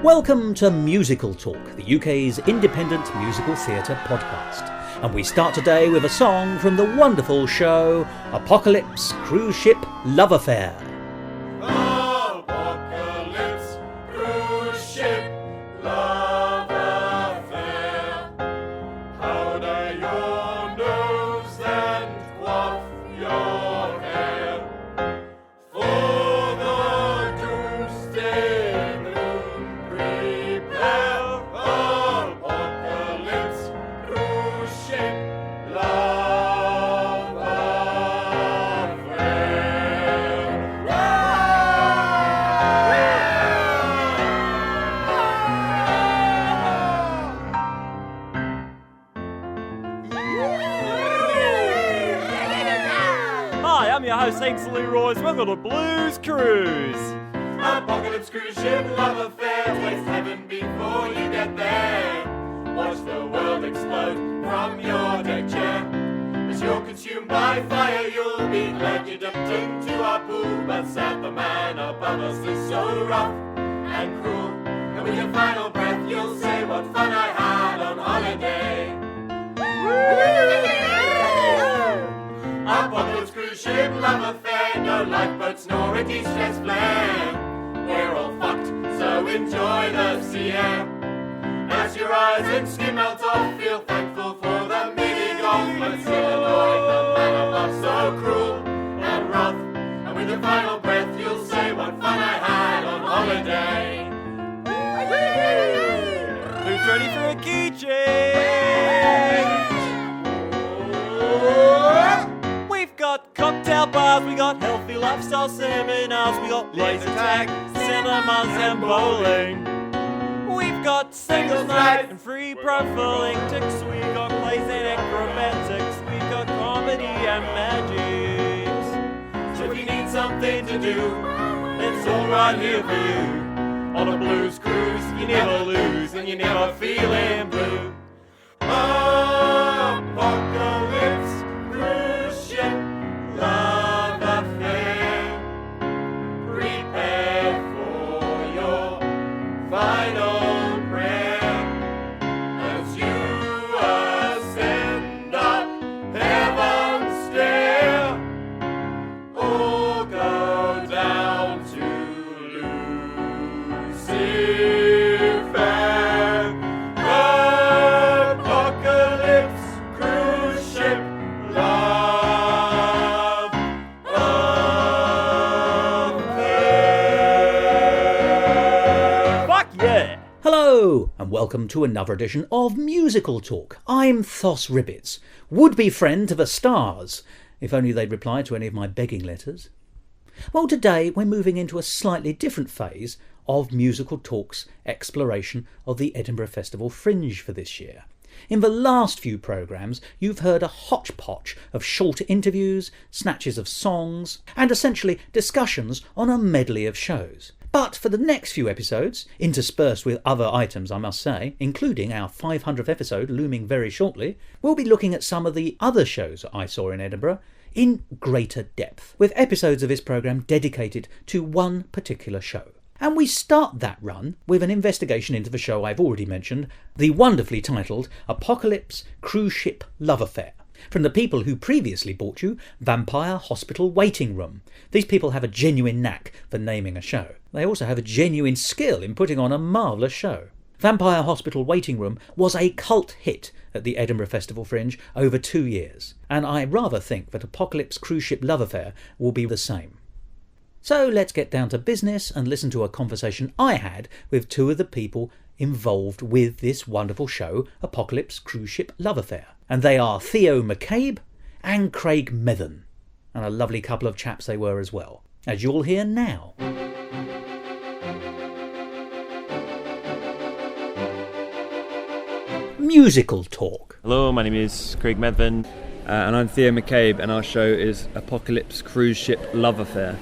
Welcome to Musical Talk, the UK's independent musical theatre podcast. And we start today with a song from the wonderful show Apocalypse Cruise Ship Love Affair. Apocalypse Cruise Ship Love Affair. Powder your nose and quaff your hair. For the doomsday gloom prepare. Apocalypse Cruise Ship Love Hi, I'm your host, Ainsley Royce. We're on a blues cruise. Apocalypse Cruise Ship Love Affair. Taste heaven before you get there. Watch the world explode from your deck chair. As you're consumed by fire, you'll be glad you jumped into our pool. But sad the man above us is so rough and cruel. And with your final breath, you'll say, what fun I had on holiday. Apocalypse Cruise Ship Love Affair. No lifeboats nor a de-stress flare. We're all fucked, so enjoy the sea air. As your eyes and skin melt off, feel thankful for the mini-golf. But still annoyed, the man above so cruel and rough. And with your final breath, you'll say, what fun I had on holiday. Who's ready for a key change? We've got cocktail bars, we got healthy lifestyle seminars, we got laser tag, cinemas and bowling. We've got singles night and free profiling ticks. We got plays and acrobatics. We got comedy and magics. So if you need something to do, it's all right here for you. On a blues cruise, you never lose and you're never feeling blue. Apocalypse Cruise Ship Love Affair. Prepare for your final prayer as you ascend up heaven's stair, or go down to Lucifer. Apocalypse Cruise Ship Love Affair. Fuck yeah! Hello, and welcome to another edition of Musical Talk. I'm Thos Ribbits, would-be friend to the stars, if only they'd reply to any of my begging letters. Well, today we're moving into a slightly different phase of Musical Talk's exploration of the Edinburgh Festival Fringe for this year. In the last few programmes, you've heard a hodgepodge of short interviews, snatches of songs, and essentially discussions on a medley of shows. But for the next few episodes, interspersed with other items I must say, including our 500th episode looming very shortly, we'll be looking at some of the other shows I saw in Edinburgh in greater depth, with episodes of this programme dedicated to one particular show. And we start that run with an investigation into the show I've already mentioned, the wonderfully titled Apocalypse Cruise Ship Love Affair, from the people who previously brought you Vampire Hospital Waiting Room. These people have a genuine knack for naming a show. They also have a genuine skill in putting on a marvellous show. Vampire Hospital Waiting Room was a cult hit at the Edinburgh Festival Fringe over 2 years, and I rather think that Apocalypse Cruise Ship Love Affair will be the same. So let's get down to business and listen to a conversation I had with two of the people involved with this wonderful show, Apocalypse Cruise Ship Love Affair. And they are Theo McCabe and Craig Methen. And a lovely couple of chaps they were as well, as you'll hear now. Musical Talk. Hello, my name is Craig Medvin, and I'm Theo McCabe, and our show is Apocalypse Cruise Ship Love Affair.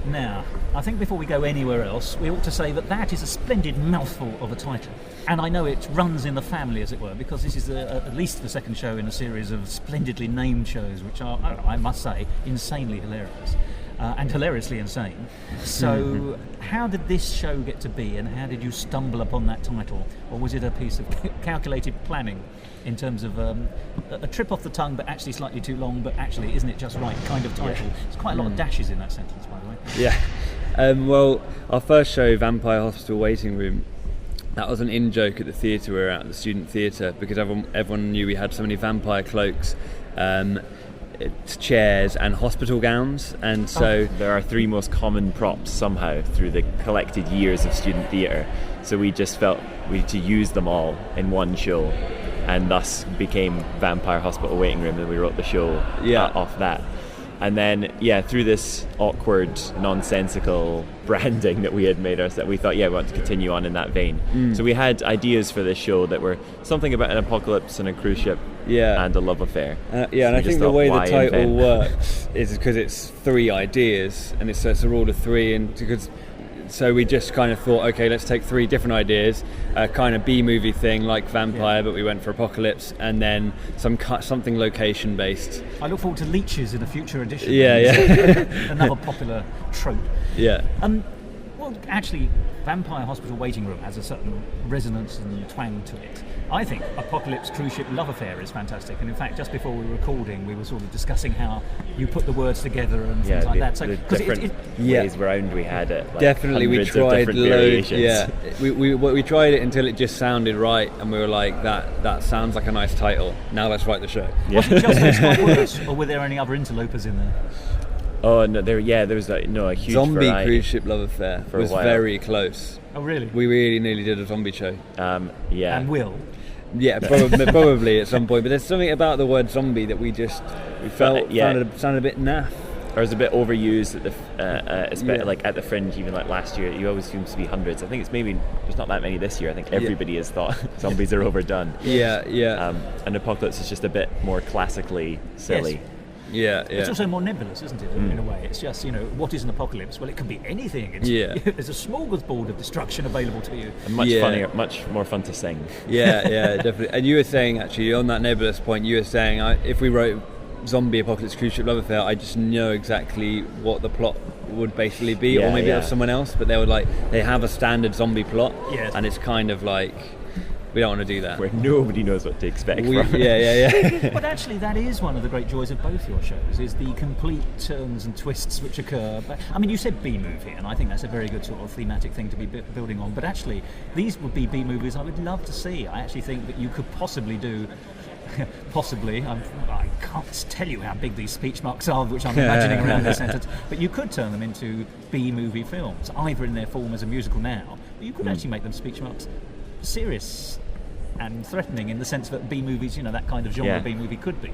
Now, I think before we go anywhere else, we ought to say that that is a splendid mouthful of a title. And I know it runs in the family, as it were, because this is at least the second show in a series of splendidly named shows, which are, I must say, insanely hilarious. and hilariously insane. So how did this show get to be, and how did you stumble upon that title? Or was it a piece of calculated planning in terms of a trip off the tongue but actually slightly too long, but actually isn't it just right kind of title? There's quite a lot of dashes in that sentence, by the way. Yeah. Well, our first show, Vampire Hospital Waiting Room, that was an in-joke at the theatre we were at, the student theatre, because everyone knew we had so many vampire cloaks, chairs and hospital gowns, and so There are 3 most common props somehow through the collected years of student theatre, so we just felt we had to use them all in one show, and thus became Vampire Hospital Waiting Room, and we wrote the show off that. And then, through this awkward, nonsensical branding that we had made ourselves, we thought, we want to continue on in that vein. So we had ideas for this show that were something about an apocalypse and a cruise ship and a love affair. And I think the way the title works is because it's 3 ideas, and it's a rule of 3, and because. So we just kind of thought, okay, let's take 3 different ideas, a kind of B-movie thing like Vampire, but we went for Apocalypse, and then something location-based. I look forward to leeches in a future edition. Another popular trope. Yeah. Well, actually, Vampire Hospital Waiting Room has a certain resonance and twang to it. I think Apocalypse Cruise Ship Love Affair is fantastic, and in fact, just before we were recording, we were sort of discussing how you put the words together and things like that. So, the different ways around we had it. Like definitely, we tried loads. Yeah, we tried it until it just sounded right, and we were like, that sounds like a nice title. Now let's write the show. Was it just those 5 words, or were there any other interlopers in there? Oh no, there was a huge Zombie variety. Cruise Ship Love Affair was very close. Oh really? We really nearly did a zombie show. And will. Yeah, probably at some point. But there's something about the word zombie that we felt sounded a bit naff. Or was a bit overused at like at the Fringe, even like last year. You always seems to be hundreds. I think it's maybe there's not that many this year. I think everybody has thought zombies are overdone. And Apocalypse is just a bit more classically silly. Yes. It's also more nebulous, isn't it, in a way? It's just, what is an apocalypse? Well, it can be anything. There's a smorgasbord of destruction available to you. And much funnier, much more fun to sing. Yeah, definitely. And you were saying, actually, on that nebulous point, you were saying, if we wrote Zombie Apocalypse Cruise Ship Love Affair, I just know exactly what the plot would basically be, or maybe it was someone else, but they have a standard zombie plot, and it's kind of like, we don't want to do that. Where nobody knows what to expect from it. Yeah. But actually, that is one of the great joys of both your shows, is the complete turns and twists which occur. But, I mean, you said B-movie, and I think that's a very good sort of thematic thing to be building on. But actually, these would be B-movies I would love to see. I actually think that you could possibly do... I can't tell you how big these speech marks are, which I'm imagining around this sentence, but you could turn them into B-movie films, either in their form as a musical now, but you could actually make them speech marks serious and threatening in the sense that B-movies, that kind of genre B-movie could be.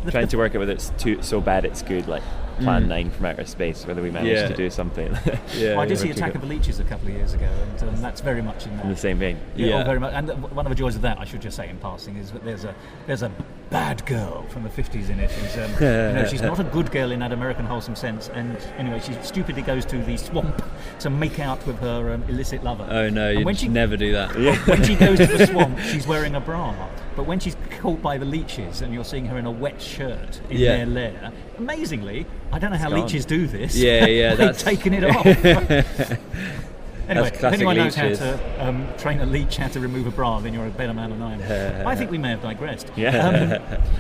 Trying to work out whether it's so bad it's good, like Plan 9 from Outer Space, whether we managed to do something. I did see Attack of the Leeches a couple of years ago, and that's very much in the same vein. Very much. And one of the joys of that, I should just say in passing, is that there's a bad girl from the 50s in it. She's not a good girl in that American wholesome sense, and anyway, she stupidly goes to the swamp to make out with her illicit lover. Oh no, you'd never do that. When she goes to the swamp, she's wearing a bra, but when she's caught by the leeches and you're seeing her in a wet shirt in their lair, amazingly, I don't know how leeches do this. They've taken it off. Anyway, if anyone knows how to train a leech how to remove a bra, then you're a better man than I am. I think we may have digressed.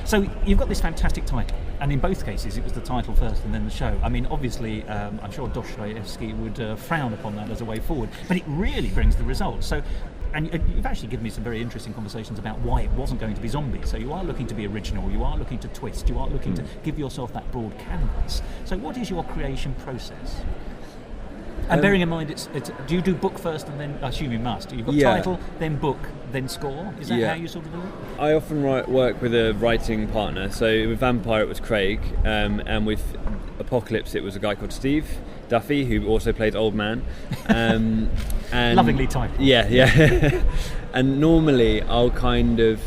So you've got this fantastic title, and in both cases it was the title first and then the show. I mean, obviously, I'm sure Dostoevsky would frown upon that as a way forward, but it really brings the results. So, and you've actually given me some very interesting conversations about why it wasn't going to be zombies. So you are looking to be original, you are looking to twist, you are looking to give yourself that broad canvas. So what is your creation process? And bearing in mind, it's do you do book first and then, I assume you must, you've got title, then book, then score? Is that how you sort of do it? I often work with a writing partner. So with Vampire it was Craig, and with Apocalypse it was a guy called Steve Duffy, who also played Old Man. And lovingly titled. Yeah. And normally I'll kind of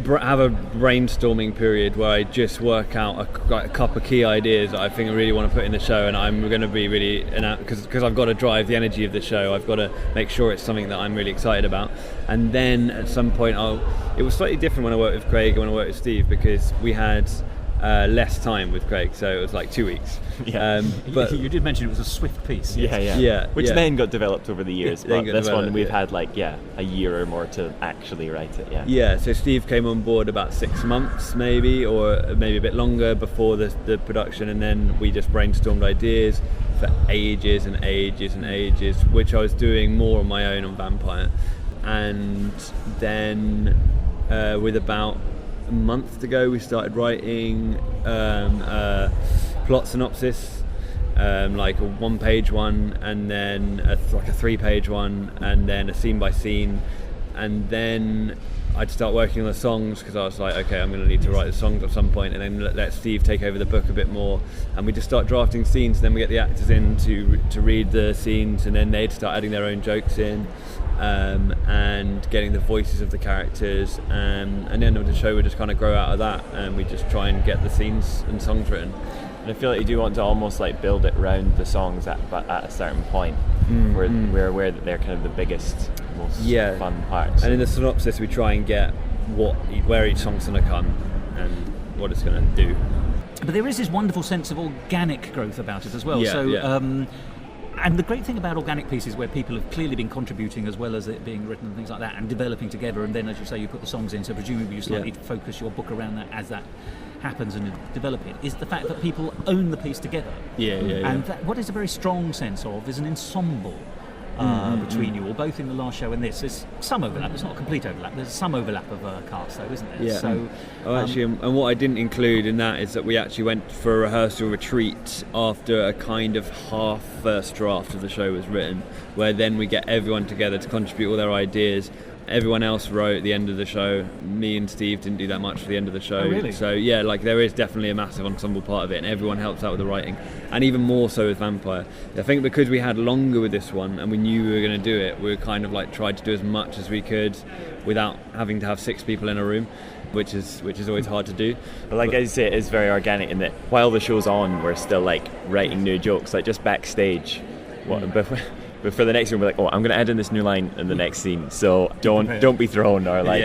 have a brainstorming period where I just work out a couple of key ideas that I think I really want to put in the show, and I'm going to be really, because I've got to drive the energy of the show, I've got to make sure it's something that I'm really excited about. And then at some point it was slightly different when I worked with Craig and when I worked with Steve, because we had less time with Craig, so it was like 2 weeks. But you did mention it was a swift piece. Which then got developed over the years. But this one we've had a year or more to actually write it. So Steve came on board about 6 months maybe, or maybe a bit longer before the production, and then we just brainstormed ideas for ages and ages and ages, which I was doing more on my own on Vampire. And then with about a month to go, we started writing plot synopsis, like a 1-page one, and then a 3-page one, and then a scene by scene, and then I'd start working on the songs, because I was like, okay, I'm going to need to write the songs at some point, and then let Steve take over the book a bit more, and we just start drafting scenes, and then we get the actors in to read the scenes, and then they'd start adding their own jokes in, and getting the voices of the characters, and then the show would just kind of grow out of that, and we just try and get the scenes and songs written. And I feel like you do want to almost like build it around the songs at a certain point, where we're aware that they're kind of the biggest, most fun parts. And in the synopsis we try and get where each song's going to come and what it's going to do. But there is this wonderful sense of organic growth about it as well. And the great thing about organic pieces, where people have clearly been contributing as well as it being written and things like that, and developing together, and then, as you say, you put the songs in, so presumably you slightly focus your book around that as that happens and develop it, is the fact that people own the piece together. And that, what is a very strong sense of is an ensemble between you all, both in the last show and this. There's some overlap, it's not a complete overlap, there's some overlap of cast though, isn't there? So, and what I didn't include in that is that we actually went for a rehearsal retreat after a kind of half first draft of the show was written, where then we get everyone together to contribute all their ideas. Everyone else wrote at the end of the show. Me and Steve didn't do that much for the end of the show. Oh, really? So there is definitely a massive ensemble part of it, and everyone helps out with the writing, and even more so with Vampire. I think because we had longer with this one and we knew we were going to do it, we kind of like tried to do as much as we could without having to have 6 people in a room, which is always hard to do. But like I say, it is very organic in that while the show's on, we're still like writing new jokes, like just backstage. But for the next one, we're like, I'm going to add in this new line in the next scene, so don't be thrown, or like,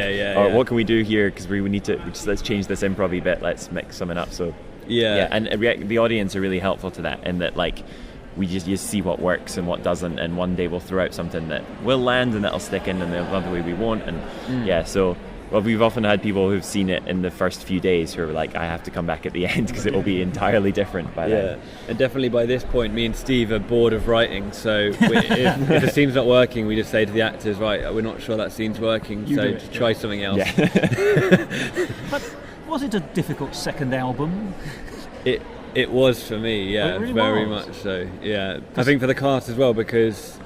what can we do here? Because we need to let's change this improv-y bit, let's mix something up. So and the audience are really helpful to that, in that like we just see what works and what doesn't, and one day we'll throw out something that will land and that'll stick in, and the other way we won't, and so. Well, we've often had people who've seen it in the first few days who are like, I have to come back at the end because it will be entirely different by then. And definitely by this point, me and Steve are bored of writing, so if the scene's not working, we just say to the actors, right, we're not sure that scene's working, so try something else. But was it a difficult second album? It was for me, very much so. I think for the cast as well, because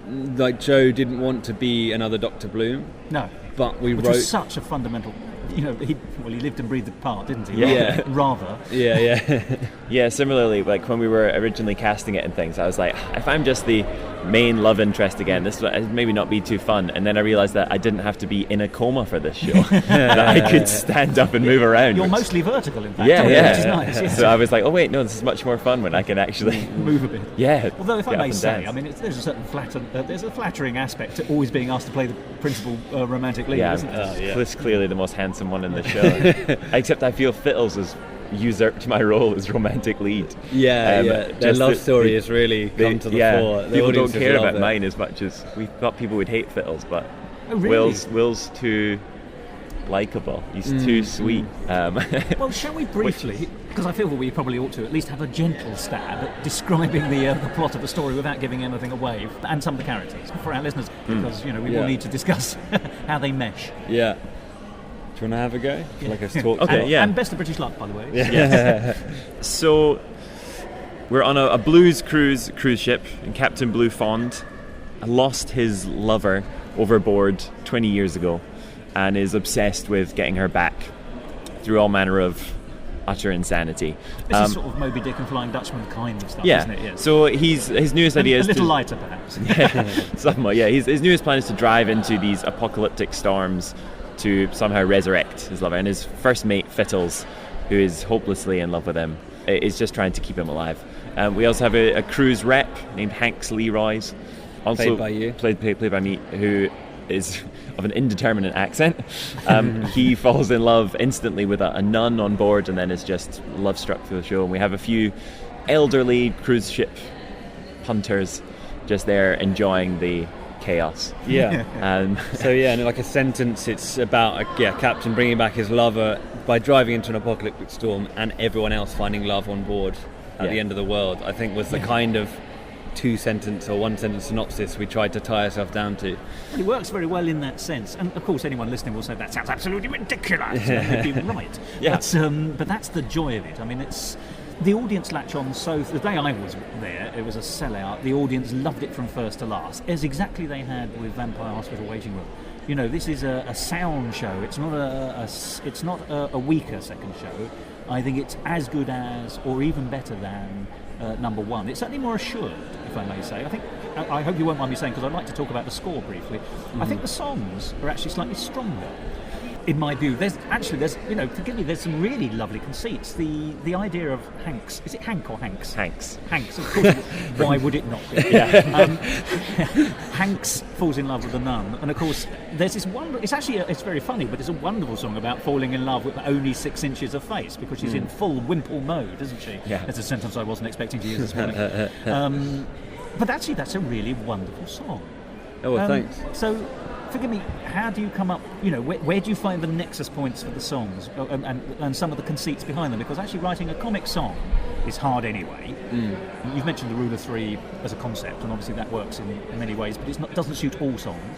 like Joe didn't want to be another Dr. Bloom. No. But we Which wrote was such a fundamental, he lived and breathed the part, didn't he? Yeah. Rather. Yeah, similarly, like when we were originally casting it and things, I was like, if I'm just the main love interest again, this would maybe not be too fun. And then I realised that I didn't have to be in a coma for this show. That I could stand up and move around. You're mostly vertical, in fact. Which is nice. So I was like, oh wait, no, this is much more fun when I can actually move a bit. Yeah. Although if I may say, I mean, there's a certain there's a flattering aspect to always being asked to play the principal romantic lead, isn't there? It's clearly the most handsome one in the show. Except I feel Fittles has usurped my role as romantic lead. Their love story has really come to the fore. People don't care about mine as much as we thought people would hate Fittles, but Will's too likeable. He's too sweet. Well, shall we briefly, because I feel that we probably ought to at least have a gentle stab at describing the plot of the story without giving anything away, and some of the characters for our listeners, because we will need to discuss how they mesh. Yeah. Do you want to have a go? Like us talk. Okay, and best of British luck, by the way. So we're on a blues cruise ship, and Captain Blue Fond lost his lover overboard 20 years ago, and is obsessed with getting her back through all manner of utter insanity. This is sort of Moby Dick and Flying Dutchman kind of stuff, isn't it? Yeah. So his newest idea is a little lighter, perhaps. Somewhat, yeah. His newest plan is to drive into these apocalyptic storms to somehow resurrect his lover, and his first mate Fittles, who is hopelessly in love with him, is just trying to keep him alive. We also have a cruise rep named Hanks Leroy's, also played by you, played by me, who is of an indeterminate accent. He falls in love instantly with a nun on board, and then is just love struck through the show. And we have a few elderly cruise ship hunters just there enjoying the chaos. Yeah. So and like a sentence, it's about a captain bringing back his lover by driving into an apocalyptic storm, and everyone else finding love on board at the end of the world. I think was the kind of 2-sentence or 1-sentence synopsis we tried to tie ourselves down to. Well, it works very well in that sense, and of course anyone listening will say that sounds absolutely ridiculous. And they'd be right. But that's the joy of it. I mean, it's the audience latch on. So the day I was there, it was a sellout. The audience loved it from first to last, as exactly they had with Vampire Hospital Waiting Room. You know, this is a sound show. It's not a weaker second show. I think it's as good as, or even better than, number one. It's certainly more assured, if I may say. I hope you won't mind me saying, because I'd like to talk about the score briefly. I think the songs are actually slightly stronger, in my view. There's forgive me, there's some really lovely conceits. The idea of Hanks, is it Hank or Hanks? Hanks, of course. Why would it not be? Hanks falls in love with a nun, and of course there's this it's very funny, but it's a wonderful song about falling in love with only 6 inches of face, because she's in full Wimple mode, isn't she? Yeah. That's a sentence I wasn't expecting to use this morning. But actually that's a really wonderful song. Oh, well, thanks. So, forgive me, how do you come up, where do you find the nexus points for the songs and some of the conceits behind them? Because actually writing a comic song is hard anyway. You've mentioned the rule of 3 as a concept, and obviously that works in many ways, but it doesn't suit all songs.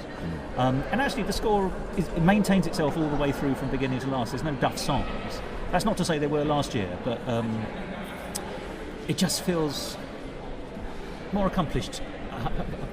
And actually the score it maintains itself all the way through from beginning to last. There's no duff songs. That's not to say they were last year, but it just feels more accomplished.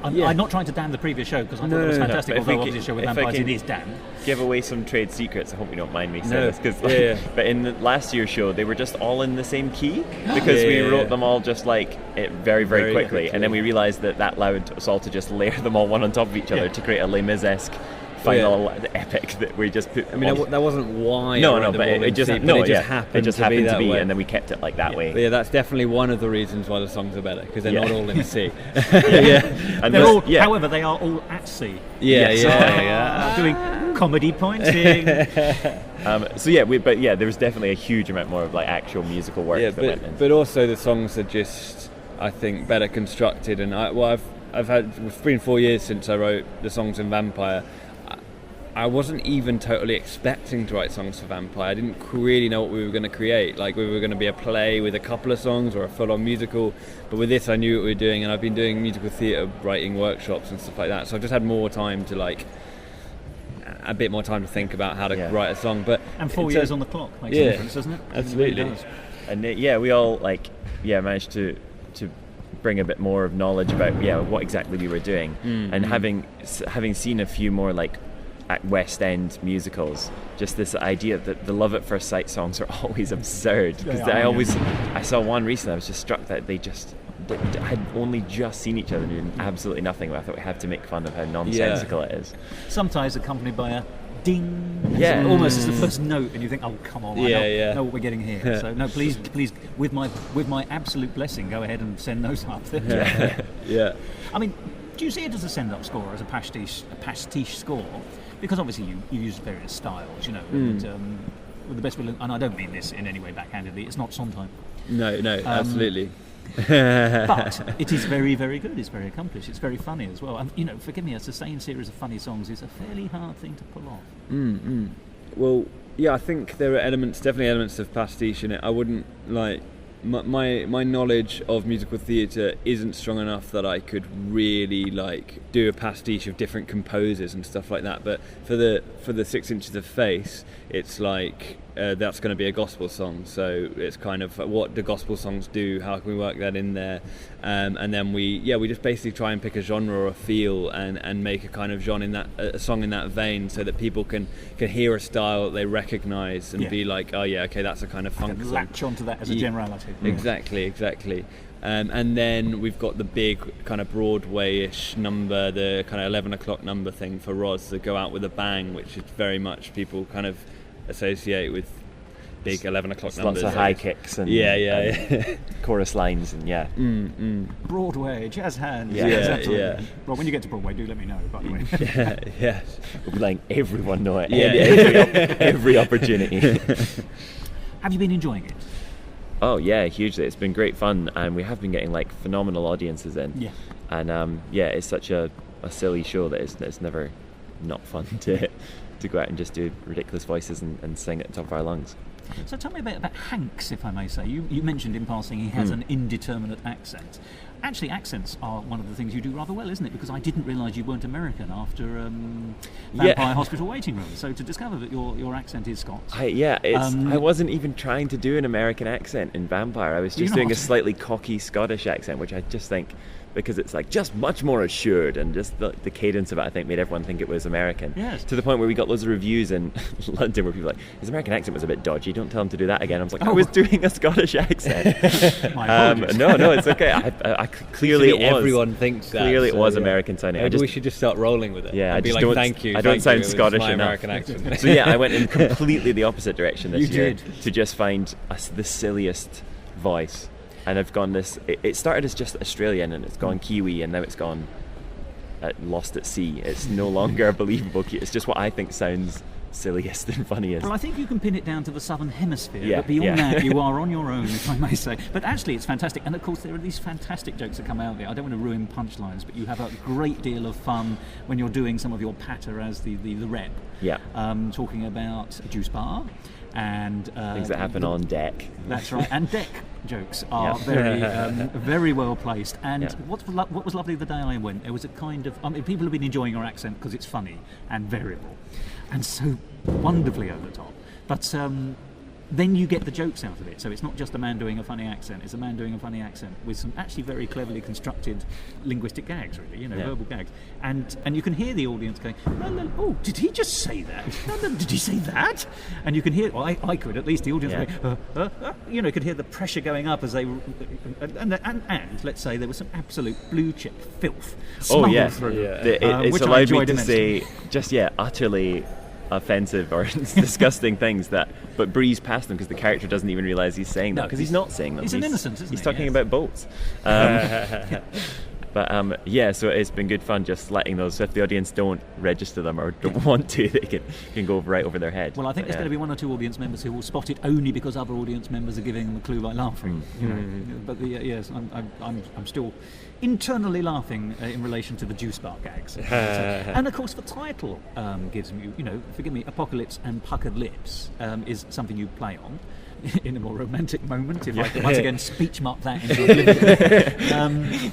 I'm not trying to damn the previous show, because I thought it was fantastic, although obviously the show with vampires in is damned. Give away some trade secrets, I hope you don't mind me saying this, but in the last year's show they were just all in the same key, because we wrote them all just like it very, very quickly, and then we realised that allowed us all to just layer them all one on top of each other to create a Les Mis-esque final epic that we just put. I mean, that wasn't why. But it just happened to be, way. and then we kept it like that way. Yeah, that's definitely one of the reasons why the songs are better, because they're not all in C. And however, they are all at sea. Doing comedy pointing. There was definitely a huge amount more of like actual musical work that went in. But also the songs are just, I think, better constructed. And it's been 4 years since I wrote the songs in Vampire. I wasn't even totally expecting to write songs for Vampire. I didn't really know what we were going to create. Like, we were going to be a play with a couple of songs or a full-on musical. But with this, I knew what we were doing, and I've been doing musical theatre writing workshops and stuff like that. So I've just had more time to, a bit more time to think about how to write a song. And 4 years on the clock makes a difference, doesn't it? Absolutely. It really does. And we all managed to bring a bit more of knowledge about what exactly we were doing, and having seen a few more at West End musicals, just this idea that the love at first sight songs are always absurd, because I saw one recently. I was just struck that they had only just seen each other doing absolutely nothing. I thought we have to make fun of how nonsensical it is. Sometimes accompanied by a ding, almost as the first note, and you think, oh come on, I know what we're getting here. So no, please, with my absolute blessing, go ahead and send those up. I mean, do you see it as a send-up score, as a pastiche score? Because obviously you use various styles, and with the best will, and I don't mean this in any way backhandedly, it's not Sondheim. No, absolutely. But it is very, very good. It's very accomplished. It's very funny as well. And forgive me, a sustained series of funny songs is a fairly hard thing to pull off. Well, I think there are definitely elements of pastiche in it. I wouldn't my knowledge of musical theatre isn't strong enough that I could really do a pastiche of different composers and stuff like that. But for the 6 Inches of Face, it's that's going to be a gospel song. So it's kind of what do gospel songs do? How can we work that in there? And then we just basically try and pick a genre or a feel and make a kind of genre a song in that vein, so that people can hear a style that they recognise and be like, oh yeah, okay, that's a kind of funk song. Latch onto that as a generality. Exactly. And then we've got the big kind of Broadway-ish number, the kind of 11 o'clock number thing for Roz, the Go Out With a Bang, which is very much people kind of associate with big 11 o'clock There's numbers. Lots of high kicks and chorus lines and Broadway, jazz hands. Yeah. Well, when you get to Broadway, do let me know, by the way. Yeah. We'll be letting everyone know it. Yeah. Every opportunity. Have you been enjoying it? Oh yeah, hugely. It's been great fun, and we have been getting like phenomenal audiences in. Yeah. And it's such a silly show that it's never not fun to go out and just do ridiculous voices and sing at the top of our lungs. So tell me a bit about Hanks, if I may say. You mentioned in passing he has an indeterminate accent. Actually, accents are one of the things you do rather well, isn't it? Because I didn't realise you weren't American after Vampire Hospital Waiting Room. So to discover that your accent is Scots. I wasn't even trying to do an American accent in Vampire. I was just doing a slightly cocky Scottish accent, which I just think, because it's like just much more assured, and just the cadence of it, I think, made everyone think it was American. Yes. To the point where we got loads of reviews in London where people were like, his American accent was a bit dodgy, don't tell him to do that again. I was like, I was doing a Scottish accent. No, it's okay. I clearly it was. Everyone thinks that. Clearly it was American sounding. Maybe we should just start rolling with it. Yeah, I'd be like, thank you. I don't sound Scottish my enough. American accent. So I went in completely the opposite direction this year. did. To just find the silliest voice. And I've gone it started as just Australian, and it's gone Kiwi, and now it's gone lost at sea. It's no longer a believable Kiwi. It's just what I think sounds silliest and funniest. Well, I think you can pin it down to the Southern Hemisphere, Yeah, but beyond yeah. that, you are on your own, if I may say. But actually, it's fantastic. And of course, there are these fantastic jokes that come out there. I don't want to ruin punchlines, but you have a great deal of fun when you're doing some of your patter as the rep. Yeah. Talking about a juice bar and Things that happen on deck. That's right. And deck jokes are very well placed. And what was lovely the day I went, there was a kind of... people have been enjoying your accent because it's funny and variable and so wonderfully over the top. But then you get the jokes out of it. So it's not just a man doing a funny accent, it's a man doing a funny accent with some actually very cleverly constructed linguistic gags, really, verbal gags. And you can hear the audience going, no, oh, did he just say that? No, did he say that? And you can hear, well, I could, at least the audience going, could hear the pressure going up as they, and let's say there was some absolute blue chip filth smuggled through. Yeah. It's allowed me to say utterly offensive or disgusting things but breeze past them because the character doesn't even realise he's saying them, because he's not saying them. He's an innocent, isn't he? He's talking about boats. But so it's been good fun just letting those, if the audience don't register them or don't want to, they can go right over their head. Well, I think there's going to be one or two audience members who will spot it only because other audience members are giving them a clue by laughing. But yes, I'm still internally laughing in relation to the juice bar gags. And of course the title gives me, forgive me, Apocalypse and Puckered Lips is something you play on in a more romantic moment, if I can once again speech mark that into oblivion.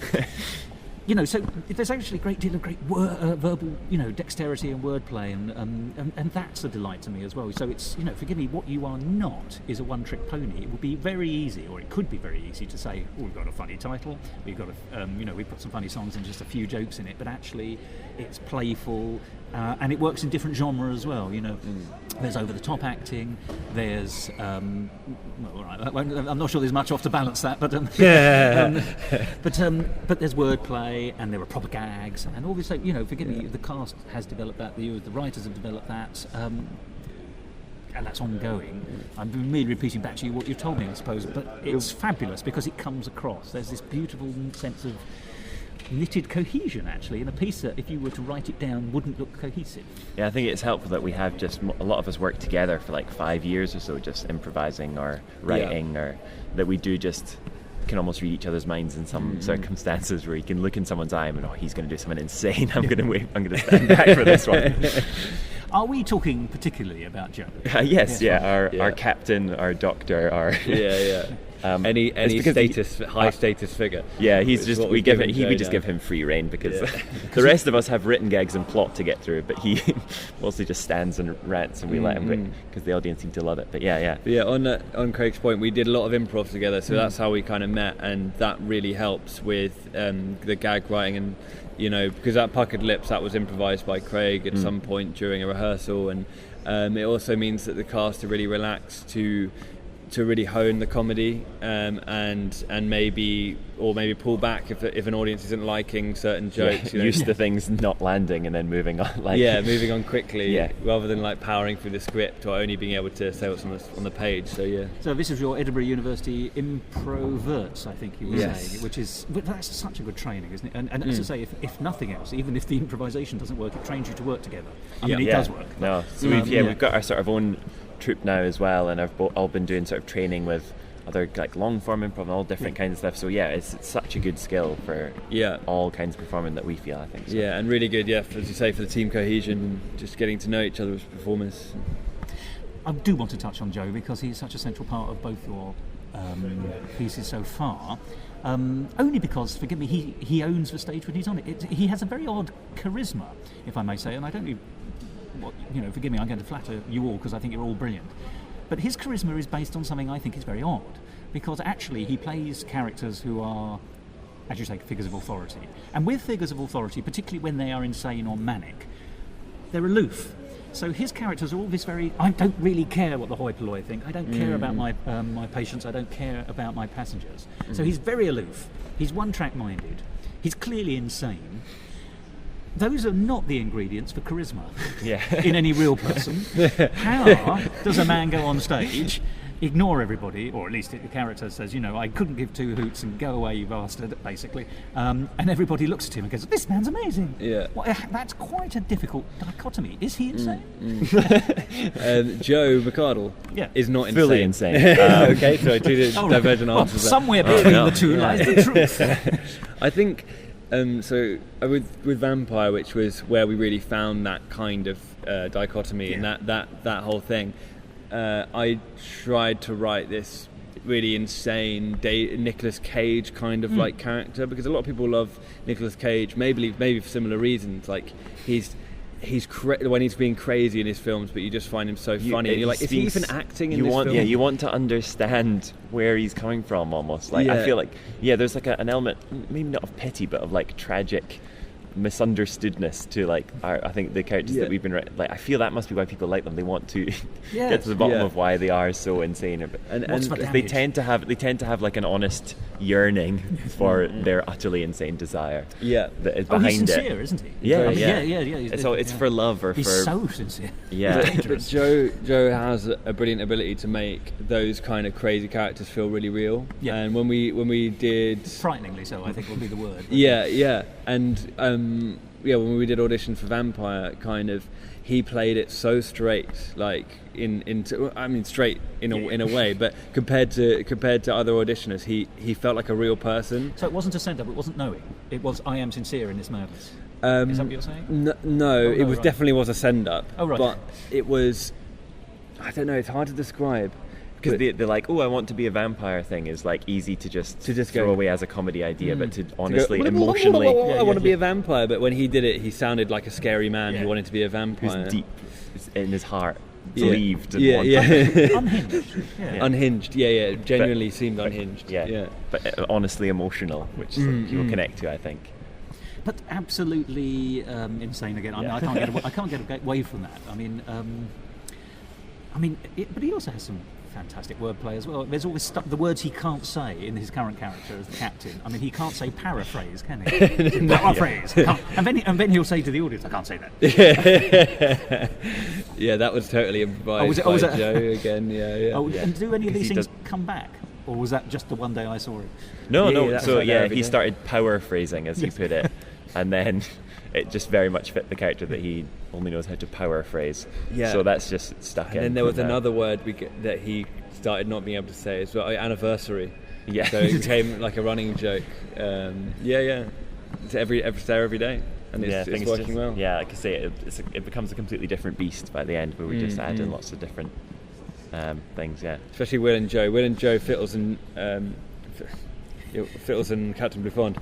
So there's actually a great deal of great verbal, dexterity and wordplay, and that's a delight to me as well. So it's, forgive me, what you are not is a one-trick pony. It would be very easy, or it could be very easy to say, oh, we've got a funny title, we've got we put some funny songs and just a few jokes in it, but actually it's playful, and it works in different genres as well. There's over-the-top acting, there's I'm not sure there's much off to balance that, but but there's wordplay, and there are proper gags and all this. Forgive me, the cast has developed that, the writers have developed that, and that's ongoing. I'm merely repeating back to you what you've told me, I suppose, but it's fabulous because it comes across. There's this beautiful sense of knitted cohesion, actually, in a piece that, if you were to write it down, wouldn't look cohesive. Yeah, I think it's helpful that we have just a lot of us work together for like 5 years or so, just improvising or writing, or that we do just can almost read each other's minds in some circumstances where you can look in someone's eye and he's going to do something insane. I'm going to stand back for this one. Are we talking particularly about Joe? Yes, our captain, our doctor, our any high status figure. Yeah, he's just we just give him free rein because the rest of us have written gags and plot to get through, but he mostly just stands and rants, and we let him because the audience seem to love it. But on Craig's point, we did a lot of improv together, so that's how we kind of met, and that really helps with the gag writing, and because that Puckered Lips, that was improvised by Craig at some point during a rehearsal, and it also means that the cast are really relaxed to to really hone the comedy, and maybe pull back if an audience isn't liking certain jokes. Used to things not landing and then moving on. Moving on quickly, rather than like powering through the script or only being able to say what's on the page. So this is your Edinburgh University Improverts, I think you were saying, that's such a good training, isn't it? And as I say, if nothing else, even if the improvisation doesn't work, it trains you to work together. I mean, it does work. No, so we've got our sort of own troupe now as well, and I've all been doing sort of training with other like long form improv and all different kinds of stuff. So it's such a good skill for all kinds of performing that we feel, I think. So. Yeah, and really good, as you say, for the team cohesion, just getting to know each other as performers. I do want to touch on Joe because he's such a central part of both your pieces so far. Only because, forgive me, he owns the stage when he's on it. He has a very odd charisma, if I may say, and I don't need. Forgive me, I'm going to flatter you all because I think you're all brilliant. But his charisma is based on something I think is very odd, because actually he plays characters who are, as you say, figures of authority. And with figures of authority, particularly when they are insane or manic, they're aloof. So his characters are all this very, I don't really care what the hoi polloi think, I don't care about my patients, I don't care about my passengers. So he's very aloof, he's one-track minded, he's clearly insane. Those are not the ingredients for charisma in any real person. How does a man go on stage, ignore everybody, or at least the character says, I couldn't give two hoots and go away, you bastard, basically, and everybody looks at him and goes, this man's amazing. Yeah. Well, that's quite a difficult dichotomy. Is he insane? Joe McArdle is not insane. Fully insane. Okay, so two divergent answers. Somewhere between the two lies the truth. I think... with Vampire, which was where we really found that kind of dichotomy and that whole thing, I tried to write this really insane Nicolas Cage kind of like character, because a lot of people love Nicolas Cage, maybe for similar reasons. Like he's when he's being crazy in his films, but you just find him so funny. And you're like, is he even acting in this film? Yeah, you want to understand where he's coming from almost. Like I feel like there's like an element, maybe not of pity, but of like tragic misunderstoodness to like I think the characters that we've been like. I feel that must be why people like them. They want to get to the bottom of why they are so insane. And they tend to have like an honest yearning for their utterly insane desire. Yeah, that is behind he's sincere, isn't he? Yeah. It's for love or he's so sincere. Yeah, but Joe has a brilliant ability to make those kind of crazy characters feel really real. Yeah, and when we did frighteningly so, I think would be the word. And when we did audition for Vampire, kind of he played it so straight, like straight in a way, but compared to other auditioners, he felt like a real person. So it wasn't a stand-up, it wasn't knowing. It was I am sincere in this madness. Is that what you're saying? No, it was definitely was a send-up. Oh right. But it was, I don't know, it's hard to describe. Because they're like, I want to be a vampire thing is like easy to just throw away as a comedy idea, but to honestly, emotionally... I want to be a vampire, but when he did it, he sounded like a scary man who wanted to be a vampire. Who's deep in his heart, believed and wanted. Unhinged. Unhinged, genuinely seemed unhinged. But honestly emotional, which people connect to, I think. But absolutely insane again. I can't get away from that. But he also has some fantastic wordplay as well. There's always stuff, the words he can't say in his current character as the captain. I mean, he can't say paraphrase, can he? Paraphrase. And then he'll say to the audience, I can't say that. Yeah, that was totally improvised by Joe again. And do any of these things come back? Or was that just the one day I saw it? No. So he started paraphrasing, as he put it, and then it just very much fit the character that he only knows how to paraphrase. Yeah. So that's just stuck in. And then there was another word that he started not being able to say as well, anniversary. Yeah. So it became like a running joke. It's every day. And it's working well. Yeah, like I say, it becomes a completely different beast by the end, where we just add in lots of different things. Yeah. Especially Will and Joe. Will and Joe Fittles and Captain Buffon.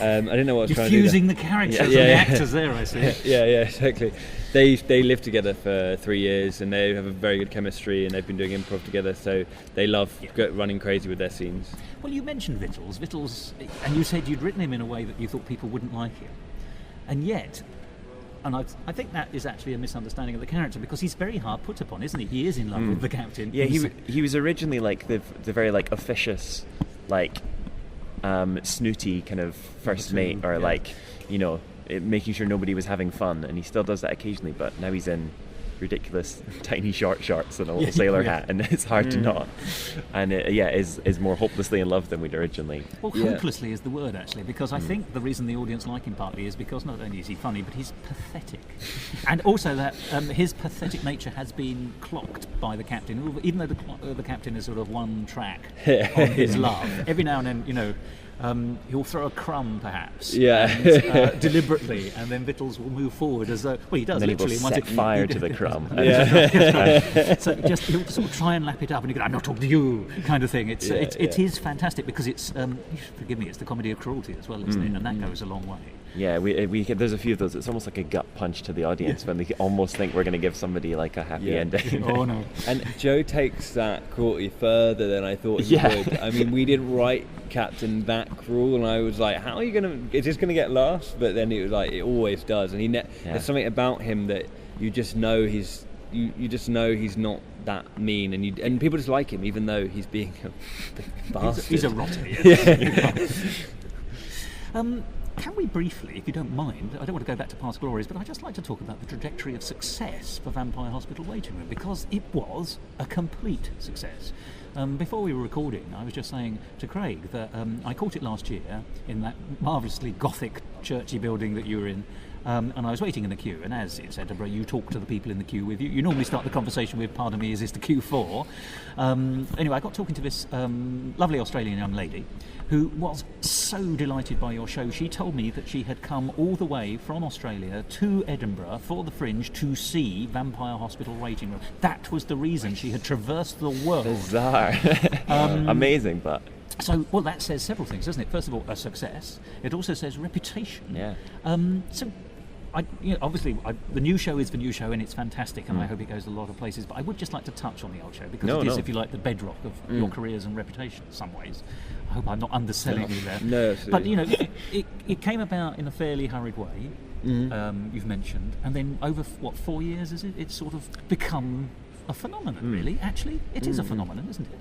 I didn't know what I was trying to do. Diffusing the characters and the actors there, I see. Yeah, exactly. They lived together for 3 years, and they have a very good chemistry, and they've been doing improv together, so they love running crazy with their scenes. Well, you mentioned Vittles, and you said you'd written him in a way that you thought people wouldn't like him. And yet, and I think that is actually a misunderstanding of the character, because he's very hard put upon, isn't he? He is in love with the captain. Yeah, he was originally like the very like officious, like snooty kind of first mate, or like, you know, making sure nobody was having fun, and he still does that occasionally, but now he's in ridiculous tiny short shorts and a little sailor hat, and it's hard to not, and is more hopelessly in love than we'd originally. Well, hopelessly is the word, actually, because I think the reason the audience like him partly is because not only is he funny, but he's pathetic, and also that his pathetic nature has been clocked by the captain, even though the captain is sort of one track on his love. Every now and then, you know, he'll throw a crumb, perhaps, deliberately, and then Vittles will move forward as though, well, he does and then literally. He will set fire to the crumb. So just he'll sort of try and lap it up, and you go, "I'm not talking to you," kind of thing. It is fantastic, because it's forgive me, it's the comedy of cruelty as well, isn't it? And that goes a long way. Yeah, we there's a few of those. It's almost like a gut punch to the audience when they almost think we're going to give somebody like a happy ending. Oh no! And Joe takes that cruelty further than I thought he would. I mean, we didn't write Captain that cruel, and I was like, how are you going to? Is this going to get laughs? But then it was like, it always does. And there's something about him that you just know he's. You just know he's not that mean, and people just like him, even though he's being a bastard. He's a rotter. Yes. Can we briefly, if you don't mind, I don't want to go back to past glories, but I'd just like to talk about the trajectory of success for Vampire Hospital Waiting Room, because it was a complete success. Before we were recording, I was just saying to Craig that I caught it last year in that marvellously gothic churchy building that you were in, and I was waiting in the queue, and as it's Edinburgh, you talk to the people in the queue with you. You normally start the conversation with, "Pardon me, is this the queue for?" Anyway, I got talking to this lovely Australian young lady who was so delighted by your show. She told me that she had come all the way from Australia to Edinburgh for the Fringe to see Vampire Hospital Waiting Room. That was the reason she had traversed the world. Bizarre. Amazing, but... So, well, that says several things, doesn't it? First of all, a success. It also says reputation. Yeah. So, obviously, the new show is the new show, and it's fantastic, and I hope it goes to a lot of places. But I would just like to touch on the old show, because it is, if you like, the bedrock of your careers and reputation in some ways. I hope I'm not underselling you there. No, absolutely. But, it came about in a fairly hurried way, you've mentioned, and then over, 4 years, is it? It's sort of become a phenomenon, really. Actually, it is a phenomenon, isn't it?